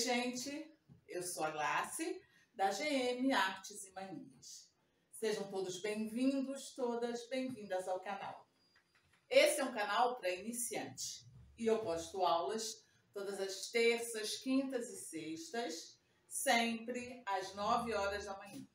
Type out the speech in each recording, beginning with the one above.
gente, eu sou a Glácy, da GM Artes e Manias. Sejam todos bem-vindos, todas bem-vindas ao canal. Esse é um canal para iniciante e eu posto aulas todas as terças, quintas e sextas, sempre às 9 horas da manhã.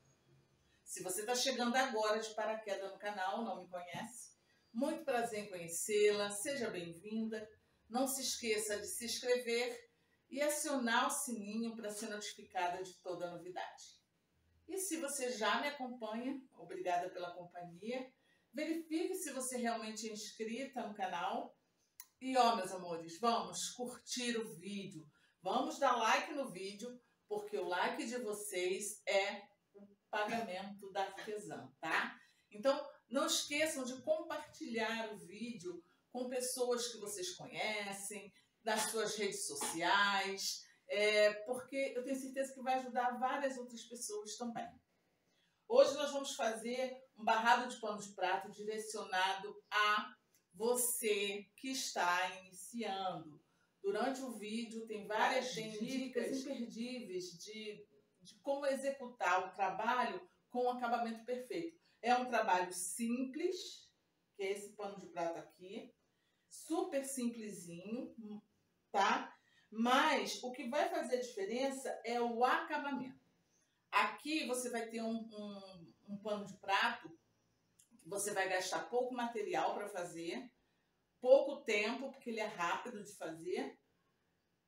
Se você está chegando agora de paraquedas no canal, não me conhece, muito prazer em conhecê-la, seja bem-vinda. Não se esqueça de se inscrever e acionar o sininho para ser notificada de toda novidade. E se você já me acompanha, obrigada pela companhia, verifique se você realmente é inscrita no canal. E ó, meus amores, vamos curtir o vídeo, vamos dar like no vídeo, porque o like de vocês é o pagamento da artesã, tá? Então, não esqueçam de compartilhar o vídeo com pessoas que vocês conhecem, nas suas redes sociais, porque eu tenho certeza que vai ajudar várias outras pessoas também. Hoje nós vamos fazer um barrado de pano de prato direcionado a você que está iniciando. Durante o vídeo tem várias dicas imperdíveis de como executar o trabalho com o acabamento perfeito. É um trabalho simples, que é esse pano de prato aqui, super simplesinho, tá? Mas o que vai fazer a diferença é o acabamento. Aqui você vai ter um pano de prato que você vai gastar pouco material para fazer, pouco tempo, porque ele é rápido de fazer,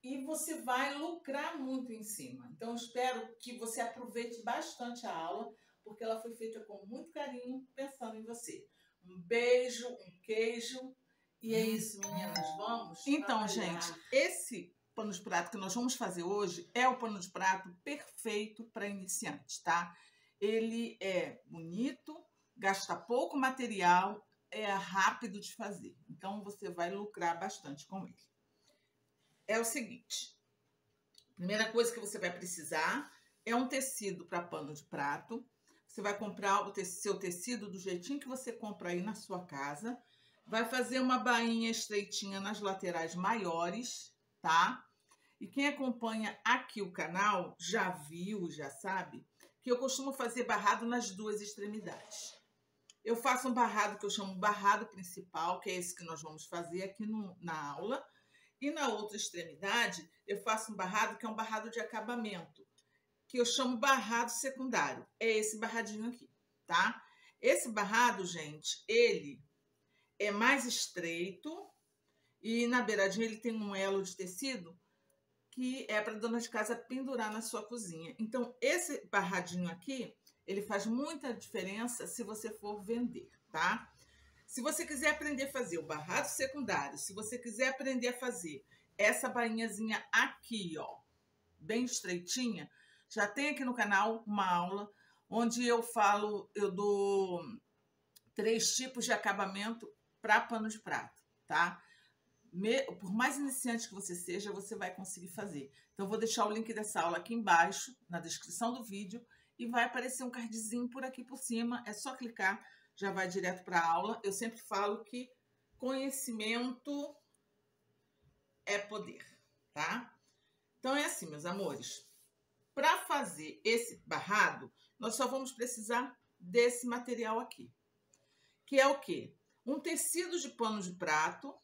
e você vai lucrar muito em cima. Então, eu espero que você aproveite bastante a aula, porque ela foi feita com muito carinho, pensando em você. Um beijo, um queijo. E é isso, meninas, vamos Então, trabalhar. gente, esse pano de prato que nós vamos fazer hoje é o pano de prato perfeito para iniciantes, tá? Ele é bonito, gasta pouco material, é rápido de fazer. Então, você vai lucrar bastante com ele. É o seguinte, a primeira coisa que você vai precisar é um tecido para pano de prato. Você vai comprar o seu tecido do jeitinho que você compra aí na sua casa. Vai fazer uma bainha estreitinha nas laterais maiores, tá? E quem acompanha aqui o canal já viu, já sabe, que eu costumo fazer barrado nas duas extremidades. Eu faço um barrado que eu chamo barrado principal, que é esse que nós vamos fazer aqui na aula. E na outra extremidade, eu faço um barrado que é um barrado de acabamento, que eu chamo barrado secundário. É esse barradinho aqui, tá? Esse barrado, gente, ele é mais estreito e na beiradinha ele tem um elo de tecido que é para dona de casa pendurar na sua cozinha. Então, esse barradinho aqui, ele faz muita diferença se você for vender, tá? Se você quiser aprender a fazer o barrado secundário, se você quiser aprender a fazer essa bainhazinha aqui, ó, bem estreitinha, já tem aqui no canal uma aula onde eu dou 3 tipos de acabamento para pano de prato, tá? Por mais iniciante que você seja, você vai conseguir fazer. Então, eu vou deixar o link dessa aula aqui embaixo, na descrição do vídeo, e vai aparecer um cardzinho por aqui por cima, é só clicar, já vai direto para a aula. Eu sempre falo que conhecimento é poder, tá? Então, é assim, meus amores. Para fazer esse barrado, nós só vamos precisar desse material aqui. Que é o quê? Um tecido de pano de prato,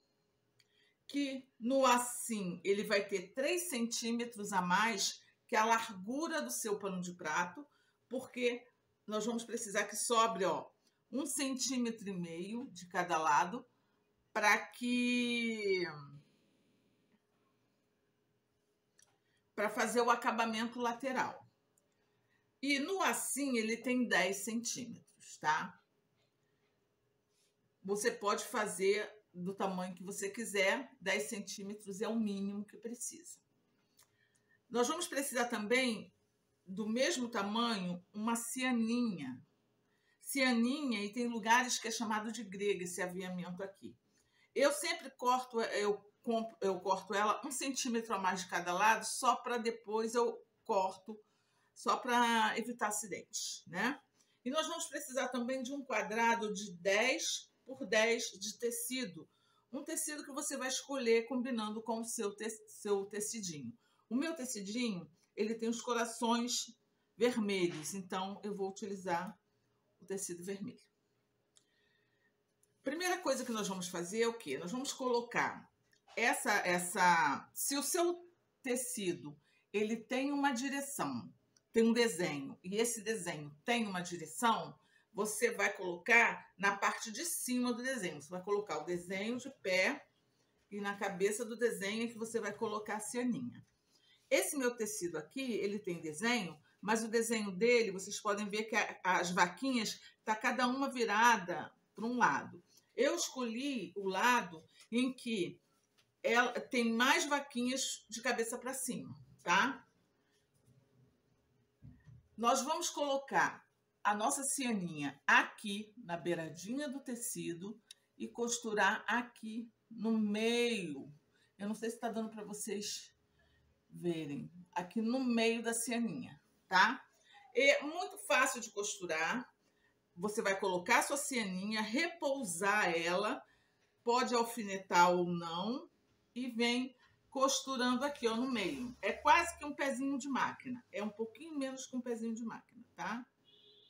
que no assim ele vai ter 3 centímetros a mais que a largura do seu pano de prato, porque nós vamos precisar que sobre, ó, 1,5 centímetros de cada lado, para fazer o acabamento lateral. E no assim ele tem 10 centímetros, tá? Você pode fazer do tamanho que você quiser, 10 centímetros é o mínimo que precisa. Nós vamos precisar também, do mesmo tamanho, uma cianinha. Cianinha, e tem lugares que é chamado de grega, esse aviamento aqui. Eu sempre corto, eu corto ela 1 centímetro a mais de cada lado, só para depois eu corto, só para evitar acidentes, né? E nós vamos precisar também de um quadrado de 10 por 10 de tecido. Um tecido que você vai escolher combinando com o seu tecidinho. O meu tecidinho, ele tem os corações vermelhos, então eu vou utilizar o tecido vermelho. Primeira coisa que nós vamos fazer é o quê? Nós vamos colocar se o seu tecido, ele tem uma direção, tem um desenho, e esse desenho tem uma direção, você vai colocar na parte de cima do desenho. Você vai colocar o desenho de pé e na cabeça do desenho é que você vai colocar a cianinha. Esse meu tecido aqui, ele tem desenho, mas o desenho dele, vocês podem ver que as vaquinhas tá cada uma virada para um lado. Eu escolhi o lado em que ela tem mais vaquinhas de cabeça para cima, tá? Nós vamos colocar a nossa cianinha aqui na beiradinha do tecido e costurar aqui no meio. Eu não sei se está dando para vocês verem. Aqui no meio da cianinha, tá? É muito fácil de costurar. Você vai colocar a sua cianinha, repousar ela, pode alfinetar ou não, e vem costurando aqui, ó, no meio. É quase que um pezinho de máquina. É um pouquinho menos que um pezinho de máquina, tá?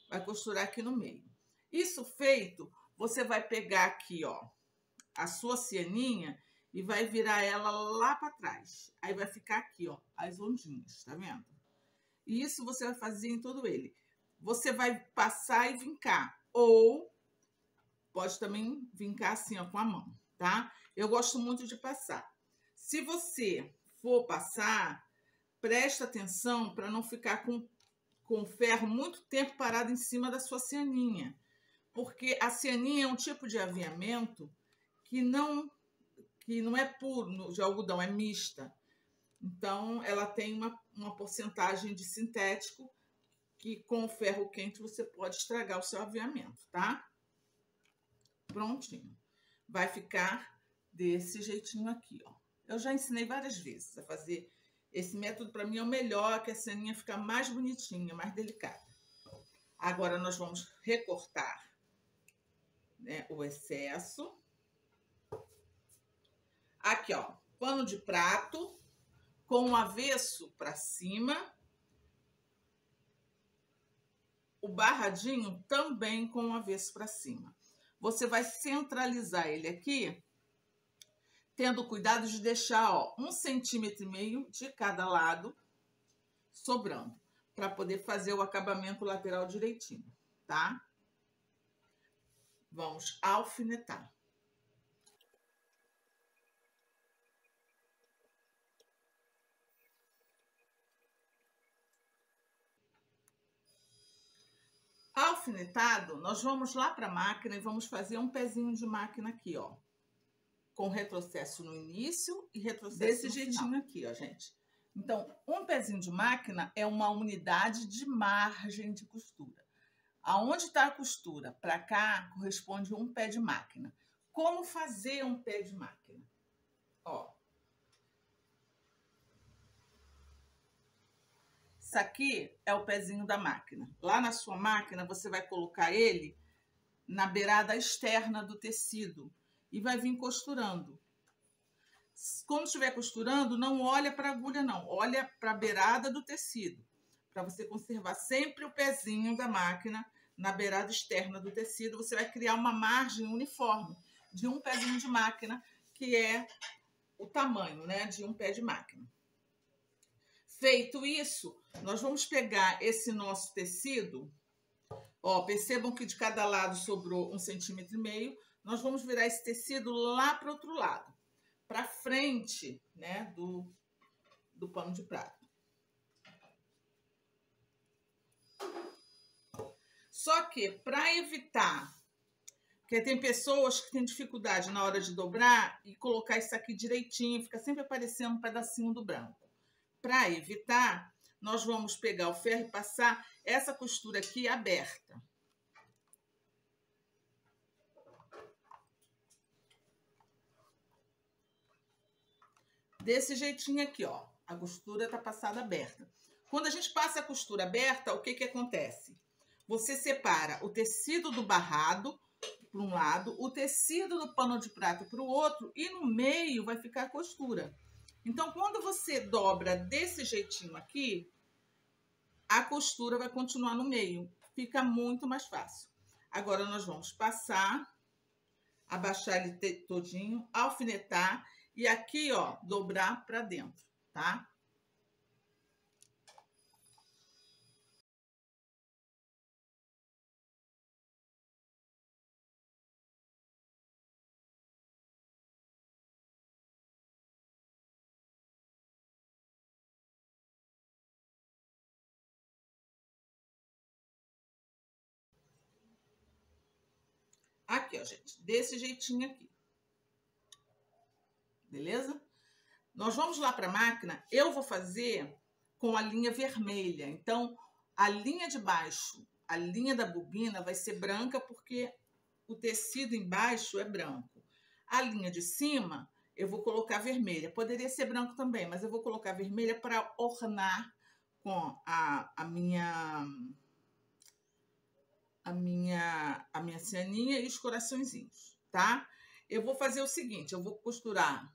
Vai costurar aqui no meio. Isso feito, você vai pegar aqui, ó, a sua cianinha e vai virar ela lá para trás. Aí vai ficar aqui, ó, as ondinhas, tá vendo? E isso você vai fazer em todo ele. Você vai passar e vincar, ou pode também vincar assim, ó, com a mão, tá? Eu gosto muito de passar. Se você for passar, presta atenção para não ficar com o ferro muito tempo parado em cima da sua cianinha, porque a cianinha é um tipo de aviamento que não é puro de algodão, é mista. Então, ela tem uma porcentagem de sintético que com o ferro quente você pode estragar o seu aviamento, tá? Prontinho. Vai ficar desse jeitinho aqui, ó. Eu já ensinei várias vezes a fazer esse método. Para mim é o melhor, que a cianinha fica mais bonitinha, mais delicada. Agora nós vamos recortar, né, o excesso. Aqui, ó, pano de prato com o avesso para cima. O barradinho também com o avesso para cima. Você vai centralizar ele aqui, tendo cuidado de deixar, ó, 1,5 cm de cada lado sobrando, para poder fazer o acabamento lateral direitinho, tá? Vamos alfinetar. Alfinetado, nós vamos lá para a máquina e vamos fazer um pezinho de máquina aqui, ó. Com retrocesso no início e retrocesso desse jeitinho aqui, ó, gente. Então, um pezinho de máquina é uma unidade de margem de costura. Aonde está a costura? Para cá corresponde um pé de máquina. Como fazer um pé de máquina? Ó. Isso aqui é o pezinho da máquina. Lá na sua máquina, você vai colocar ele na beirada externa do tecido e vai vir costurando. Quando estiver costurando, não olha para a agulha, não. Olha para a beirada do tecido, para você conservar sempre o pezinho da máquina na beirada externa do tecido. Você vai criar uma margem uniforme de um pezinho de máquina, que é o tamanho, né, de um pé de máquina. Feito isso, nós vamos pegar esse nosso tecido, ó, percebam que de cada lado sobrou 1,5 cm. Nós vamos virar esse tecido lá para o outro lado, para frente, né, do pano de prato. Só que, para evitar, porque tem pessoas que têm dificuldade na hora de dobrar e colocar isso aqui direitinho, fica sempre aparecendo um pedacinho do branco. Para evitar, nós vamos pegar o ferro e passar essa costura aqui aberta. Desse jeitinho aqui, ó. A costura tá passada aberta. Quando a gente passa a costura aberta, o que que acontece? Você separa o tecido do barrado para um lado, o tecido do pano de prato para o outro, e no meio vai ficar a costura. Então, quando você dobra desse jeitinho aqui, a costura vai continuar no meio. Fica muito mais fácil. Agora, nós vamos passar, abaixar ele todinho, alfinetar e aqui, ó, dobrar para dentro, tá? Aqui, ó, gente, desse jeitinho aqui. Beleza? Nós vamos lá para a máquina, eu vou fazer com a linha vermelha. Então, a linha de baixo, a linha da bobina vai ser branca porque o tecido embaixo é branco. A linha de cima, eu vou colocar vermelha. Poderia ser branco também, mas eu vou colocar vermelha para ornar com a minha cianinha e os coraçõezinhos, tá? Eu vou fazer o seguinte, eu vou costurar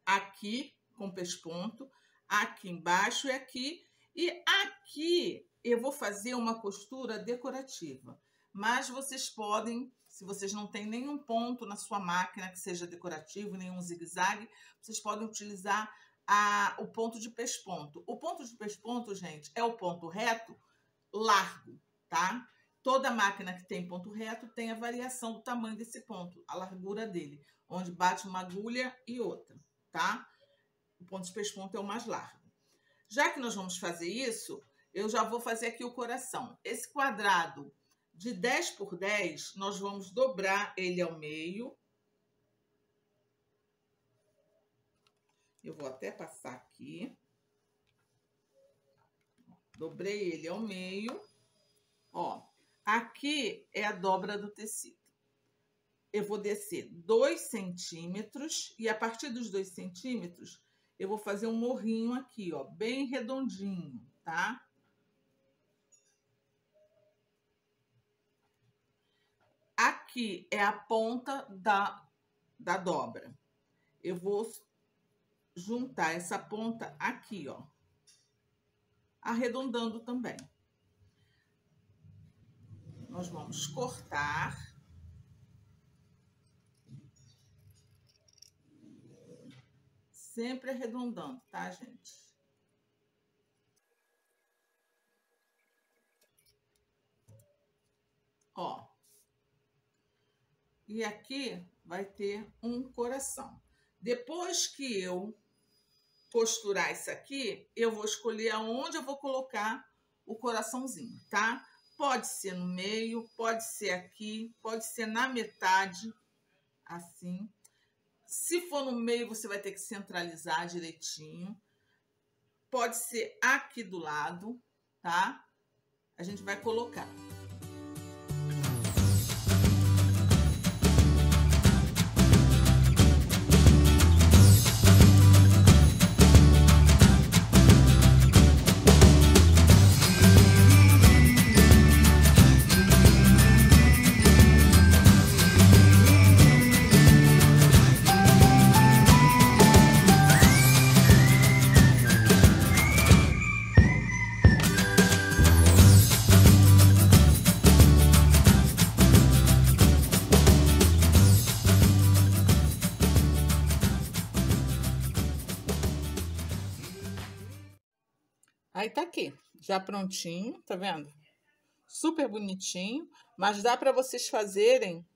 aqui com pesponto, aqui embaixo e aqui eu vou fazer uma costura decorativa. Mas vocês podem, se vocês não têm nenhum ponto na sua máquina que seja decorativo, nenhum zigue-zague, vocês podem utilizar o ponto de pesponto. O ponto de pesponto, gente, é o ponto reto largo, tá? Toda máquina que tem ponto reto tem a variação do tamanho desse ponto, a largura dele, onde bate uma agulha e outra, tá? O ponto de pesponto é o mais largo. Já que nós vamos fazer isso, eu já vou fazer aqui o coração. Esse quadrado de 10 por 10, nós vamos dobrar ele ao meio. Eu vou até passar aqui. Dobrei ele ao meio. Ó, aqui é a dobra do tecido. Eu vou descer 2 centímetros e a partir dos 2 centímetros eu vou fazer um morrinho aqui, ó, bem redondinho, tá? Aqui é a ponta da dobra. Eu vou juntar essa ponta aqui, ó, arredondando também. Nós vamos cortar. Sempre arredondando, tá, gente? Ó. E aqui vai ter um coração. Depois que eu costurar isso aqui, eu vou escolher aonde eu vou colocar o coraçãozinho, tá? Pode ser no meio, pode ser aqui, pode ser na metade, assim. Se for no meio, você vai ter que centralizar direitinho. Pode ser aqui do lado, tá? A gente vai colocar. Aí tá aqui, já prontinho, tá vendo? Super bonitinho, mas dá para vocês fazerem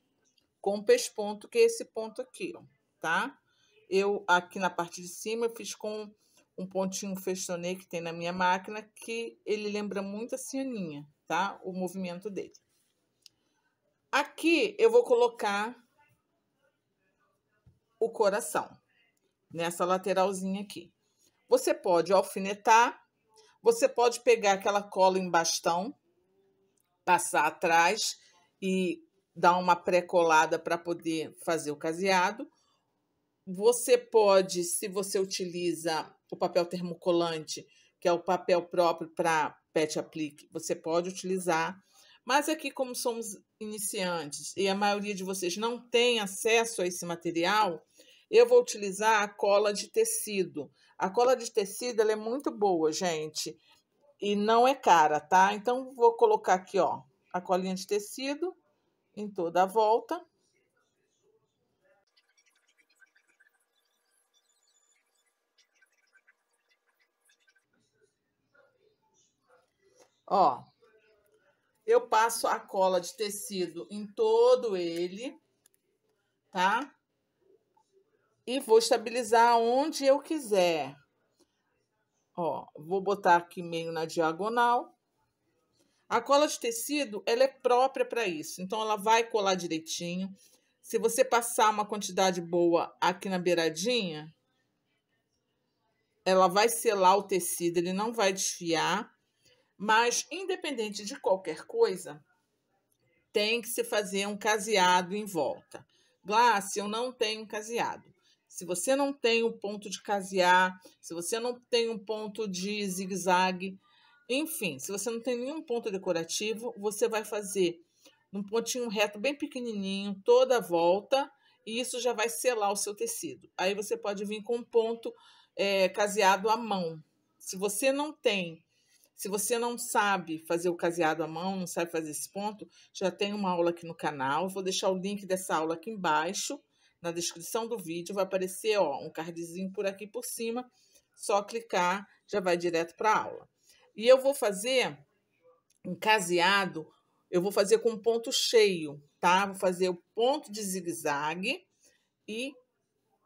com pesponto, que é esse ponto aqui, ó, tá? Eu, aqui na parte de cima, eu fiz com um pontinho festonê que tem na minha máquina, que ele lembra muito a cianinha, tá? O movimento dele. Aqui eu vou colocar o coração, nessa lateralzinha aqui. Você pode alfinetar. Você pode pegar aquela cola em bastão, passar atrás e dar uma pré-colada para poder fazer o caseado. Você pode, se você utiliza o papel termocolante, que é o papel próprio para pet aplique, você pode utilizar. Mas aqui, como somos iniciantes e a maioria de vocês não tem acesso a esse material, Eu vou utilizar a cola de tecido. A cola de tecido, ela é muito boa, gente, e não é cara, tá? Então, vou colocar aqui, ó, a colinha de tecido em toda a volta. Ó, eu passo a cola de tecido em todo ele, tá? E vou estabilizar onde eu quiser. Ó, vou botar aqui meio na diagonal. A cola de tecido, ela é própria para isso, então ela vai colar direitinho. Se você passar uma quantidade boa aqui na beiradinha, ela vai selar o tecido, ele não vai desfiar. Mas, independente de qualquer coisa, tem que se fazer um caseado em volta. Glácia, eu não tenho caseado. Se você não tem um ponto de casear, se você não tem um ponto de zigue-zague, enfim, se você não tem nenhum ponto decorativo, você vai fazer um pontinho reto bem pequenininho, toda a volta, e isso já vai selar o seu tecido. Aí você pode vir com um ponto caseado à mão. Se você não sabe fazer o caseado à mão, não sabe fazer esse ponto, já tem uma aula aqui no canal. Vou deixar o link dessa aula aqui embaixo, na descrição do vídeo. Vai aparecer, ó, um cardzinho por aqui por cima. Só clicar, já vai direto para a aula. E eu vou fazer um caseado, eu vou fazer com ponto cheio, tá? Vou fazer o ponto de zigue-zague e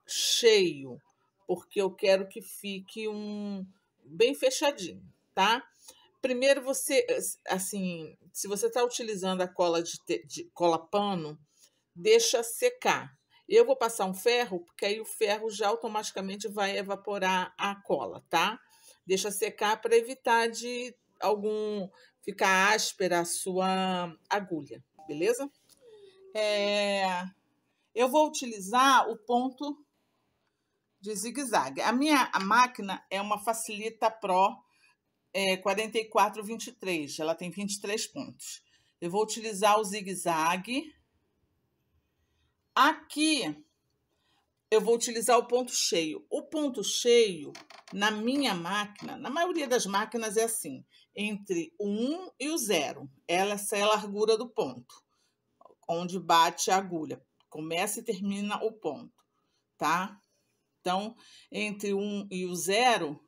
cheio, porque eu quero que fique bem fechadinho, tá? Primeiro você, assim, se você está utilizando a cola de cola pano, deixa secar. Eu vou passar um ferro, porque aí o ferro já automaticamente vai evaporar a cola, tá? Deixa secar para evitar de ficar áspera a sua agulha, beleza? Eu vou utilizar o ponto de zigue-zague. A minha máquina é uma Facilita Pro 4423, ela tem 23 pontos. Eu vou utilizar o zigue-zague. Aqui eu vou utilizar o ponto cheio. O ponto cheio, na minha máquina, na maioria das máquinas é assim, entre o 1 e o 0. Essa é a largura do ponto, onde bate a agulha. Começa e termina o ponto, tá? Então, entre o 1 e o 0,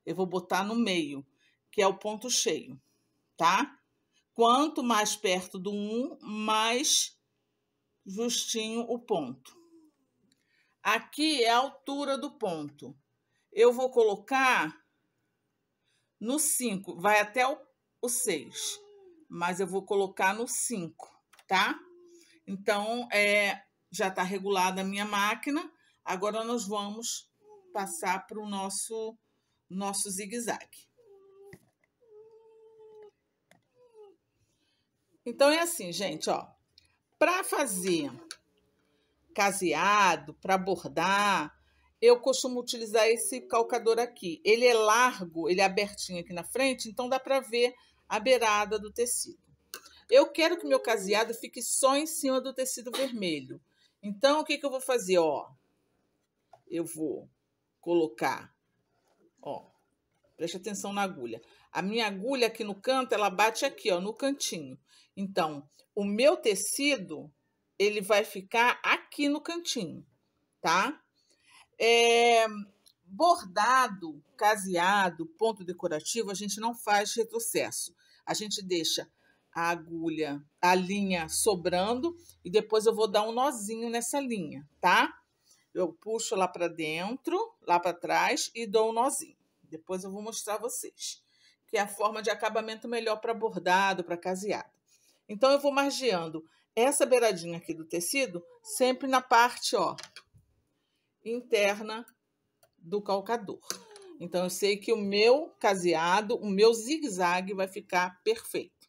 eu vou botar no meio, que é o ponto cheio, tá? Quanto mais perto do 1, mais justinho o ponto. Aqui é a altura do ponto. Eu vou colocar no 5, vai até o 6, mas eu vou colocar no 5, tá? Então, já está regulada a minha máquina. Agora nós vamos passar para o nosso zigue-zague. Então, é assim, gente, ó. Para fazer caseado, para bordar, eu costumo utilizar esse calcador aqui. Ele é largo, ele é abertinho aqui na frente, então dá para ver a beirada do tecido. Eu quero que meu caseado fique só em cima do tecido vermelho. Então, o que eu vou fazer? Ó, eu vou colocar, ó, preste atenção na agulha. A minha agulha aqui no canto, ela bate aqui, ó, no cantinho. Então, o meu tecido, ele vai ficar aqui no cantinho, tá? Bordado, caseado, ponto decorativo, a gente não faz retrocesso. A gente deixa a agulha, a linha sobrando e depois eu vou dar um nozinho nessa linha, tá? Eu puxo lá para dentro, lá para trás e dou um nozinho. Depois eu vou mostrar a vocês, que é a forma de acabamento melhor para bordado, para caseado. Então, eu vou margeando essa beiradinha aqui do tecido sempre na parte, ó, interna do calcador. Então, eu sei que o meu caseado, o meu zigue-zague vai ficar perfeito.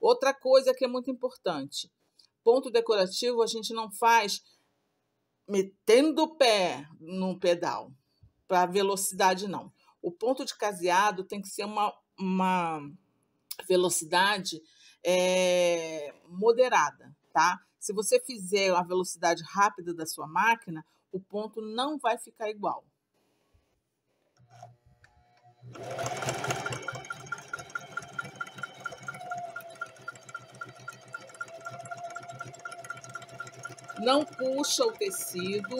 Outra coisa que é muito importante, ponto decorativo a gente não faz metendo o pé no pedal, para velocidade não. O ponto de caseado tem que ser uma velocidade moderada, tá? Se você fizer a velocidade rápida da sua máquina, o ponto não vai ficar igual. Não puxa o tecido,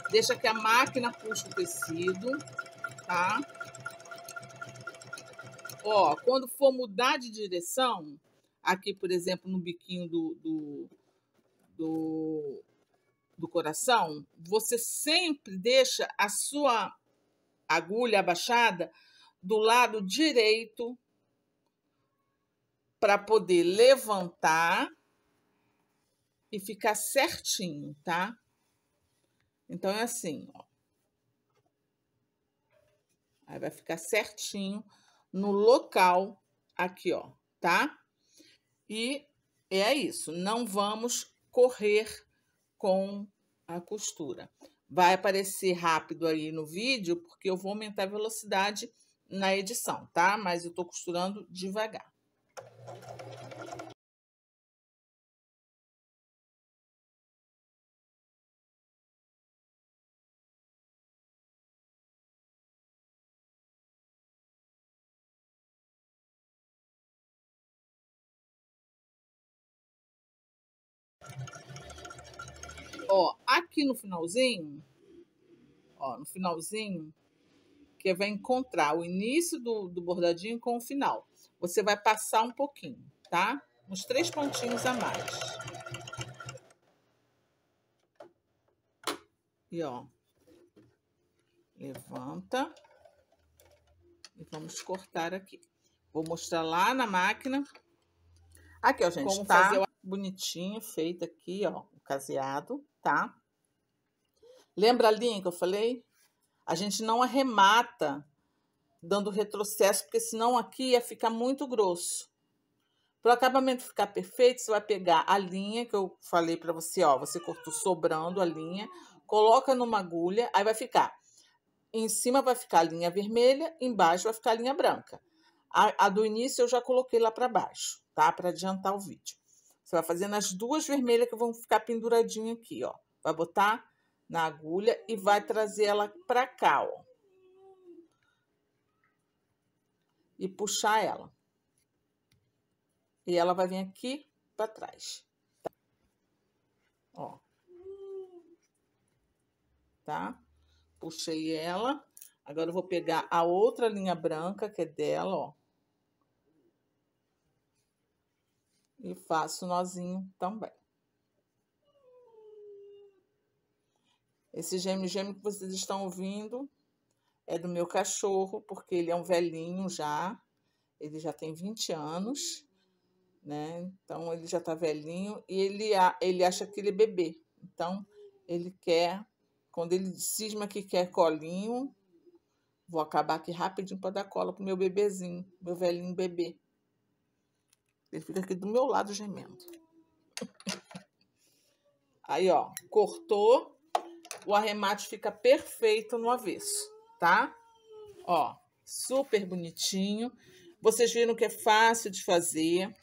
deixa que a máquina puxe o tecido, tá? Ó, quando for mudar de direção, aqui, por exemplo, no biquinho do coração, você sempre deixa a sua agulha abaixada do lado direito para poder levantar e ficar certinho, tá? Então é assim, ó. Aí vai ficar certinho no local aqui, ó, tá? E é isso, não vamos correr com a costura. Vai aparecer rápido aí no vídeo, porque eu vou aumentar a velocidade na edição, tá? Mas eu tô costurando devagar. Ó, aqui no finalzinho, que vai encontrar o início do bordadinho com o final. Você vai passar um pouquinho, tá? Uns 3 pontinhos a mais. E ó, levanta e vamos cortar aqui. Vou mostrar lá na máquina. Aqui, ó, gente, como tá fazer bonitinho, feito aqui, ó, o caseado, tá? Lembra a linha que eu falei? A gente não arremata dando retrocesso, porque senão aqui ia ficar muito grosso. Para o acabamento ficar perfeito, você vai pegar a linha que eu falei para você, ó, você cortou sobrando a linha, coloca numa agulha, aí vai ficar, em cima vai ficar a linha vermelha, embaixo vai ficar a linha branca. A do início eu já coloquei lá para baixo, tá? Para adiantar o vídeo. Você vai fazendo as duas vermelhas que vão ficar penduradinho aqui, ó. Vai botar na agulha e vai trazer ela para cá, ó. E puxar ela. E ela vai vir aqui para trás. Tá? Ó. Tá? Puxei ela. Agora eu vou pegar a outra linha branca, que é dela, ó. E faço o nozinho também. Esse gêmeo que vocês estão ouvindo é do meu cachorro, porque ele é um velhinho já. Ele já tem 20 anos, né? Então, ele já tá velhinho e ele acha que ele é bebê. Então, ele quer, quando ele cisma que quer colinho, vou acabar aqui rapidinho para dar cola pro meu bebezinho, meu velhinho bebê. Ele fica aqui do meu lado gemendo. Aí, ó, cortou, o arremate fica perfeito no avesso, tá? Ó, super bonitinho. Vocês viram que é fácil de fazer.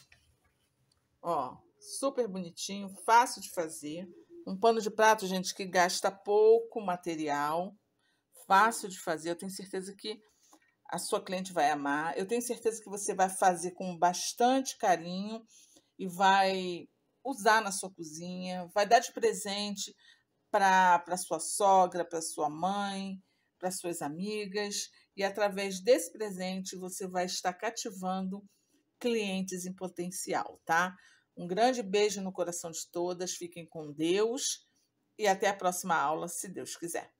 Ó, super bonitinho, fácil de fazer. Um pano de prato, gente, que gasta pouco material. Fácil de fazer. Eu tenho certeza que a sua cliente vai amar. Eu tenho certeza que você vai fazer com bastante carinho e vai usar na sua cozinha. Vai dar de presente para sua sogra, para sua mãe, para suas amigas. E através desse presente você vai estar cativando clientes em potencial, tá? Um grande beijo no coração de todas, fiquem com Deus e até a próxima aula, se Deus quiser.